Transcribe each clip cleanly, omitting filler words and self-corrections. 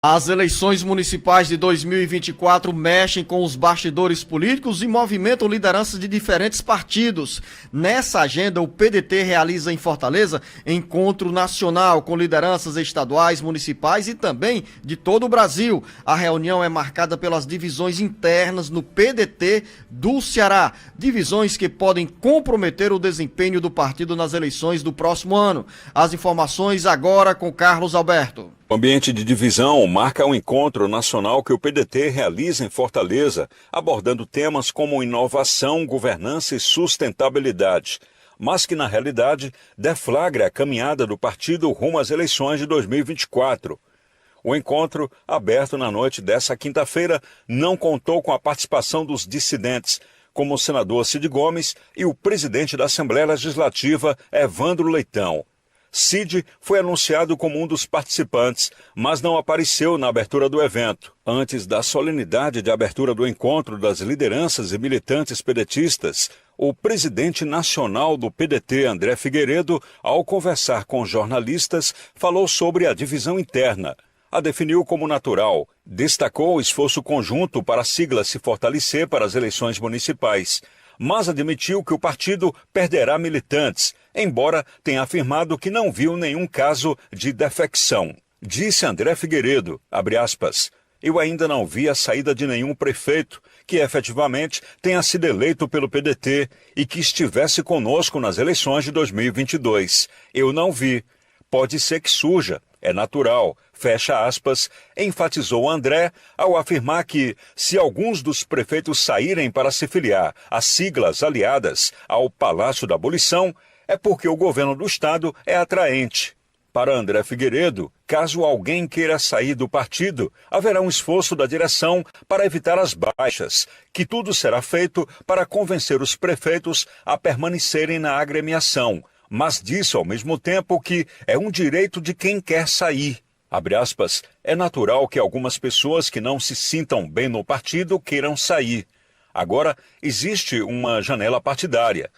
As eleições municipais de 2024 mexem com os bastidores políticos e movimentam lideranças de diferentes partidos. Nessa agenda, o PDT realiza em Fortaleza encontro nacional com lideranças estaduais, municipais e também de todo o Brasil. A reunião é marcada pelas divisões internas no PDT do Ceará, divisões que podem comprometer o desempenho do partido nas eleições do próximo ano. As informações agora com Carlos Alberto. O ambiente de divisão marca um encontro nacional que o PDT realiza em Fortaleza, abordando temas como inovação, governança e sustentabilidade, mas que na realidade deflagra a caminhada do partido rumo às eleições de 2024. O encontro, aberto na noite dessa quinta-feira, não contou com a participação dos dissidentes, como o senador Cid Gomes e o presidente da Assembleia Legislativa, Evandro Leitão. Cid foi anunciado como um dos participantes, mas não apareceu na abertura do evento. Antes da solenidade de abertura do encontro das lideranças e militantes pedetistas, o presidente nacional do PDT, André Figueiredo, ao conversar com jornalistas, falou sobre a divisão interna. A definiu como natural, destacou o esforço conjunto para a sigla se fortalecer para as eleições municipais, mas admitiu que o partido perderá militantes, embora tenha afirmado que não viu nenhum caso de defecção. Disse André Figueiredo, abre aspas, eu ainda não vi a saída de nenhum prefeito que efetivamente tenha sido eleito pelo PDT e que estivesse conosco nas eleições de 2022. Eu não vi. Pode ser que surja, é natural, fecha aspas, enfatizou André ao afirmar que, se alguns dos prefeitos saírem para se filiar às siglas aliadas ao Palácio da Abolição, é porque o governo do Estado é atraente. Para André Figueiredo, caso alguém queira sair do partido, haverá um esforço da direção para evitar as baixas, que tudo será feito para convencer os prefeitos a permanecerem na agremiação, mas disse ao mesmo tempo que é um direito de quem quer sair. Abre aspas, é natural que algumas pessoas que não se sintam bem no partido queiram sair. Agora, existe uma janela partidária.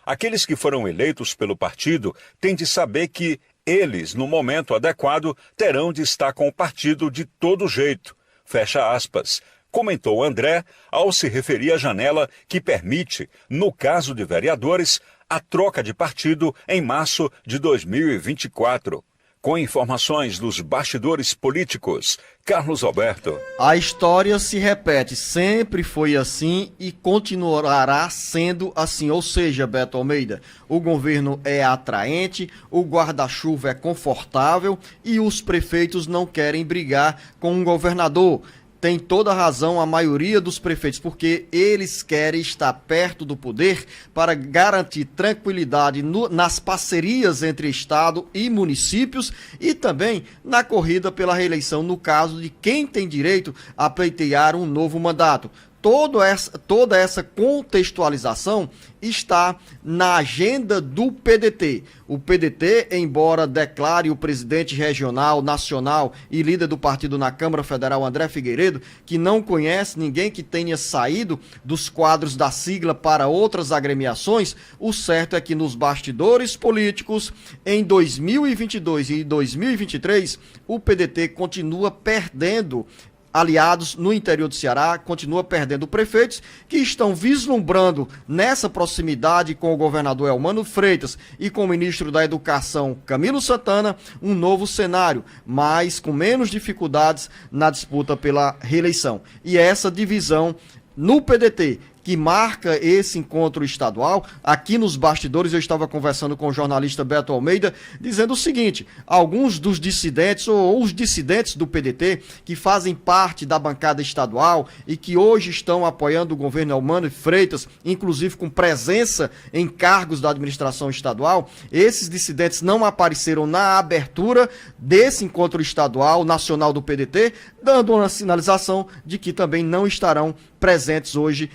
Aqueles que foram eleitos pelo partido têm de saber que eles, no momento adequado, terão de estar com o partido de todo jeito. Fecha aspas. Comentou André ao se referir à janela que permite, no caso de vereadores, a troca de partido em março de 2024. Com informações dos bastidores políticos, Carlos Alberto. A história se repete, sempre foi assim e continuará sendo assim. Ou seja, Beto Almeida, o governo é atraente, o guarda-chuva é confortável e os prefeitos não querem brigar com o governador. Tem toda a razão a maioria dos prefeitos, porque eles querem estar perto do poder para garantir tranquilidade nas parcerias entre Estado e municípios e também na corrida pela reeleição, no caso de quem tem direito a pleitear um novo mandato. Toda essa contextualização está na agenda do PDT. O PDT, embora declare o presidente regional, nacional e líder do partido na Câmara Federal, André Figueiredo, que não conhece ninguém que tenha saído dos quadros da sigla para outras agremiações, o certo é que nos bastidores políticos, em 2022 e 2023, o PDT continua perdendo aliados no interior do Ceará, continua perdendo prefeitos que estão vislumbrando nessa proximidade com o governador Elmano Freitas e com o ministro da Educação Camilo Santana um novo cenário, mas com menos dificuldades na disputa pela reeleição. E essa divisão no PDT, que marca esse encontro estadual, aqui nos bastidores eu estava conversando com o jornalista Beto Almeida, dizendo o seguinte, alguns dos dissidentes ou os dissidentes do PDT que fazem parte da bancada estadual e que hoje estão apoiando o governo Elmano Freitas, inclusive com presença em cargos da administração estadual, esses dissidentes não apareceram na abertura desse encontro estadual nacional do PDT, dando uma sinalização de que também não estarão presentes hoje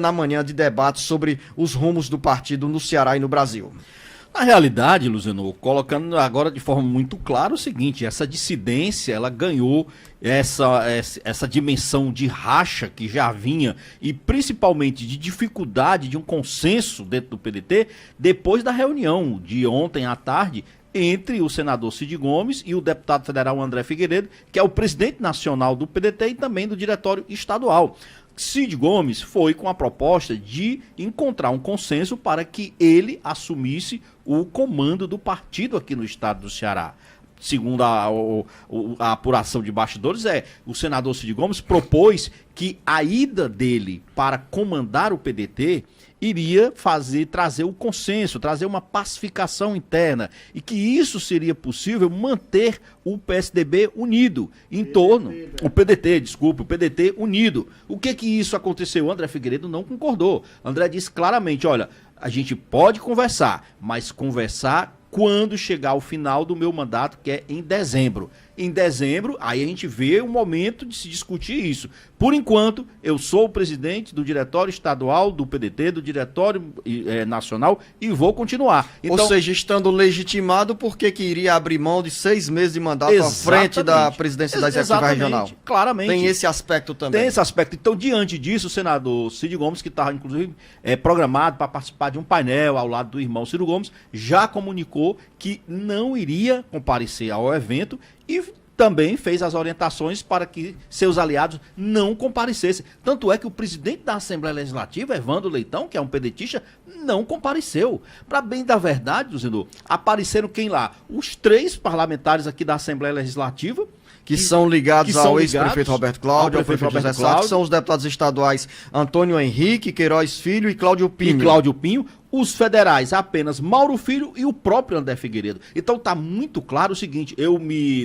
na manhã de debate sobre os rumos do partido no Ceará e no Brasil. Na realidade, Luciano, colocando agora de forma muito clara o seguinte, essa dissidência, ela ganhou essa dimensão de racha que já vinha e principalmente de dificuldade de um consenso dentro do PDT depois da reunião de ontem à tarde entre o senador Cid Gomes e o deputado federal André Figueiredo, que é o presidente nacional do PDT e também do diretório estadual. Cid Gomes foi com a proposta de encontrar um consenso para que ele assumisse o comando do partido aqui no estado do Ceará. Segundo a apuração de bastidores, o senador Cid Gomes propôs que a ida dele para comandar o PDT iria trazer o consenso, trazer uma pacificação interna, e que isso seria possível manter o PSDB unido em torno, o PDT unido. O que isso aconteceu? O André Figueiredo não concordou. André disse claramente, olha, a gente pode conversar, mas conversar quando chegar o final do meu mandato, que é em dezembro. Em dezembro, aí a gente vê o momento de se discutir isso. Por enquanto, eu sou o presidente do diretório estadual do PDT, do diretório nacional, e vou continuar. Então, ou seja, estando legitimado, por que iria abrir mão de 6 meses de mandato à frente da presidência da Executiva Regional? Claramente. Tem esse aspecto também. Tem esse aspecto. Então, diante disso, o senador Cid Gomes, que estava, inclusive, programado para participar de um painel ao lado do irmão Ciro Gomes, já comunicou que não iria comparecer ao evento e também fez as orientações para que seus aliados não comparecessem. Tanto é que o presidente da Assembleia Legislativa, Evandro Leitão, que é um pedetista, não compareceu. Para bem da verdade, Luciano, apareceram quem lá? Os 3 parlamentares aqui da Assembleia Legislativa, que são ligados ao ex-prefeito Roberto Cláudio, ao prefeito José Sarto, que são os deputados estaduais Antônio Henrique, Queiroz Filho e Cláudio Pinho. Os federais, apenas Mauro Filho e o próprio André Figueiredo. Então tá muito claro o seguinte,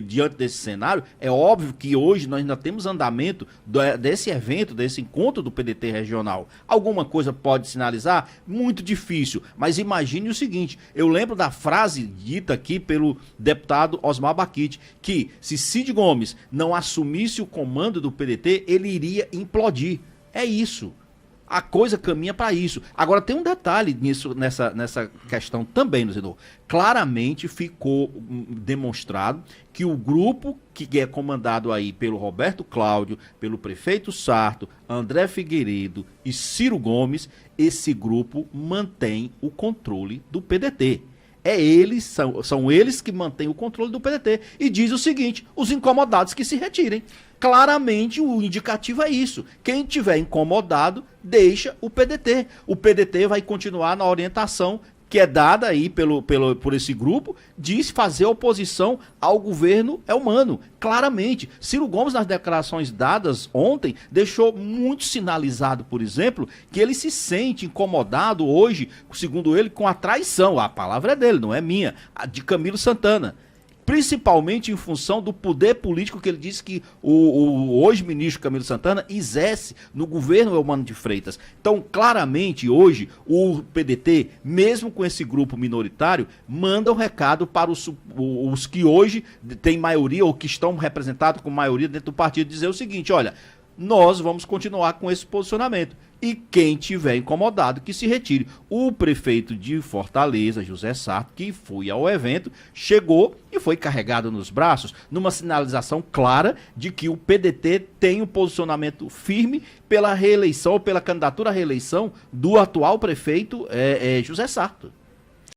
diante desse cenário, é óbvio que hoje nós ainda temos andamento desse evento, desse encontro do PDT regional. Alguma coisa pode sinalizar? Muito difícil, mas imagine o seguinte, eu lembro da frase dita aqui pelo deputado Osmar Baquite, que se Cid Gomes não assumisse o comando do PDT, ele iria implodir. É isso. A coisa caminha para isso. Agora, tem um detalhe nessa questão também, Luciano. Claramente ficou demonstrado que o grupo que é comandado aí pelo Roberto Cláudio, pelo prefeito Sarto, André Figueiredo e Ciro Gomes, esse grupo mantém o controle do PDT. São eles que mantêm o controle do PDT. E diz o seguinte, os incomodados que se retirem. Claramente o indicativo é isso. Quem tiver incomodado, deixa o PDT. O PDT vai continuar na orientação que é dada aí por esse grupo, de fazer oposição ao governo humano. Claramente. Ciro Gomes, nas declarações dadas ontem, deixou muito sinalizado, por exemplo, que ele se sente incomodado hoje, segundo ele, com a traição. A palavra é dele, não é minha, a de Camilo Santana. Principalmente em função do poder político que ele disse que o hoje ministro Camilo Santana exerce no governo Eumano de Freitas. Então, claramente, hoje, o PDT, mesmo com esse grupo minoritário, manda um recado para os que hoje têm maioria ou que estão representados com maioria dentro do partido, dizer o seguinte, olha, nós vamos continuar com esse posicionamento. E quem tiver incomodado, que se retire. O prefeito de Fortaleza, José Sarto, que foi ao evento, chegou e foi carregado nos braços, numa sinalização clara de que o PDT tem um posicionamento firme pela reeleição, ou pela candidatura à reeleição do atual prefeito José Sarto.